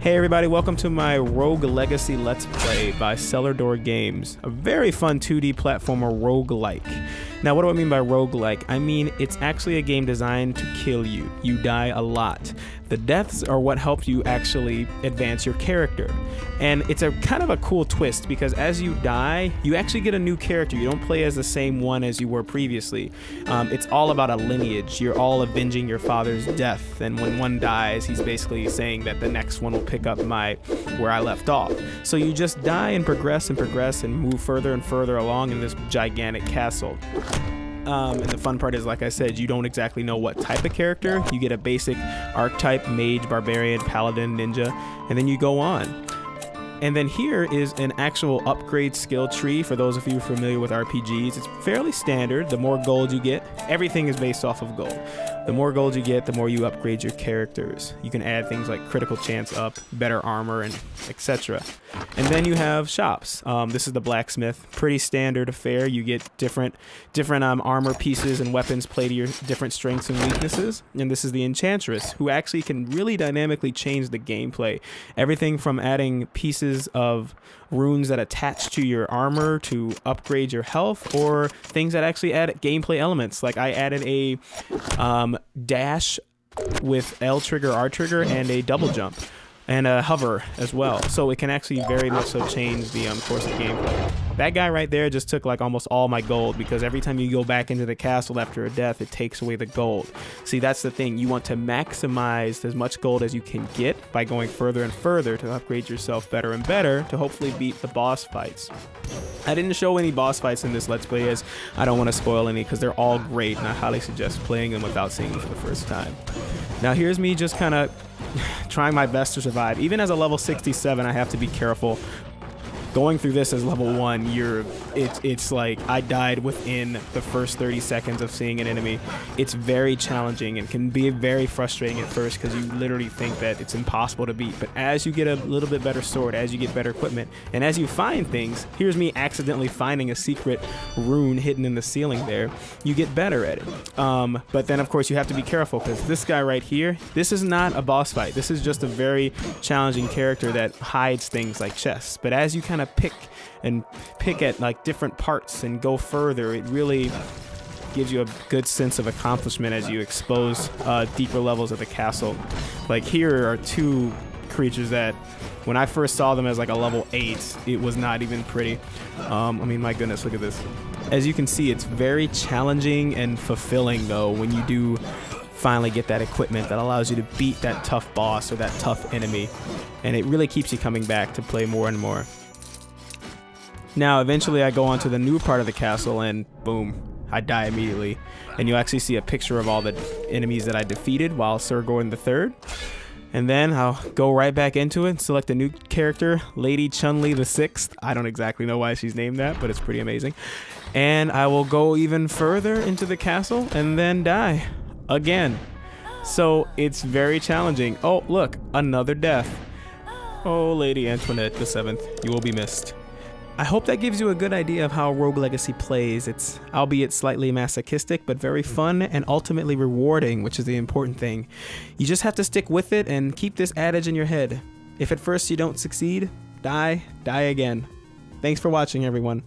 Hey everybody, welcome to my Rogue Legacy Let's Play by Cellar Door Games. A very fun 2D platformer roguelike. Now what do I mean by roguelike? I mean it's actually a game designed to kill you. You die a lot. The deaths are what help you actually advance your character. And it's a kind of a cool twist because as you die, you actually get a new character. You don't play as the same one as you were previously. It's all about a lineage. You're all avenging your father's death. And when one dies, he's basically saying that the next one will pick up where I left off. So you just die and progress and move further and further along in this gigantic castle. And the fun part is, like I said, you don't exactly know what type of character. You get a basic archetype, mage, barbarian, paladin, ninja, and then you go on. And then here is an actual upgrade skill tree for those of you familiar with RPGs. It's fairly standard. The more gold you get, everything is based off of gold. The more gold you get, the more you upgrade your characters. You can add things like critical chance up, better armor, and etc. And then you have shops. This is the blacksmith. Pretty standard affair. You get different armor pieces and weapons play to your different strengths and weaknesses. And this is the enchantress, who actually can really dynamically change the gameplay. Everything from adding pieces of runes that attach to your armor to upgrade your health, or things that actually add gameplay elements. Like I added a dash with L trigger, R trigger, and a double jump, and a hover as well. So it can actually very much so change the course of gameplay. That guy right there just took like almost all my gold, because every time you go back into the castle after a death, it takes away the gold. See, that's the thing. You want to maximize as much gold as you can get by going further and further to upgrade yourself better and better to hopefully beat the boss fights. I didn't show any boss fights in this Let's Play as I don't want to spoil any, because they're all great and I highly suggest playing them without seeing them for the first time. Now here's me just kind of trying my best to survive. Even as a level 67, I have to be careful. Going through this as level 1, it's like I died within the first 30 seconds of seeing an enemy. It's very challenging and can be very frustrating at first because you literally think that it's impossible to beat. But as you get a little bit better sword, as you get better equipment, and as you find things, here's me accidentally finding a secret rune hidden in the ceiling there, you get better at it. But then of course you have to be careful, because this guy right here, this is not a boss fight. This is just a very challenging character that hides things like chests. But as you kind of pick at like different parts and go further, it really gives you a good sense of accomplishment as you expose deeper levels of the castle. Like here are two creatures that when I first saw them as like a level 8, it was not even pretty. I mean, my goodness, look at this. As you can see, it's very challenging and fulfilling though when you do finally get that equipment that allows you to beat that tough boss or that tough enemy, and it really keeps you coming back to play more and more. Now, eventually I go on to the new part of the castle and boom, I die immediately. And you actually see a picture of all the enemies that I defeated while Sir Gordon III. And then I'll go right back into it, select a new character, Lady Chun-Li VI. I don't exactly know why she's named that, but it's pretty amazing. And I will go even further into the castle and then die again. So it's very challenging. Oh, look, another death. Oh, Lady Antoinette VII, you will be missed. I hope that gives you a good idea of how Rogue Legacy plays. It's albeit slightly masochistic, but very fun and ultimately rewarding, which is the important thing. You just have to stick with it and keep this adage in your head. If at first you don't succeed, die again. Thanks for watching, everyone.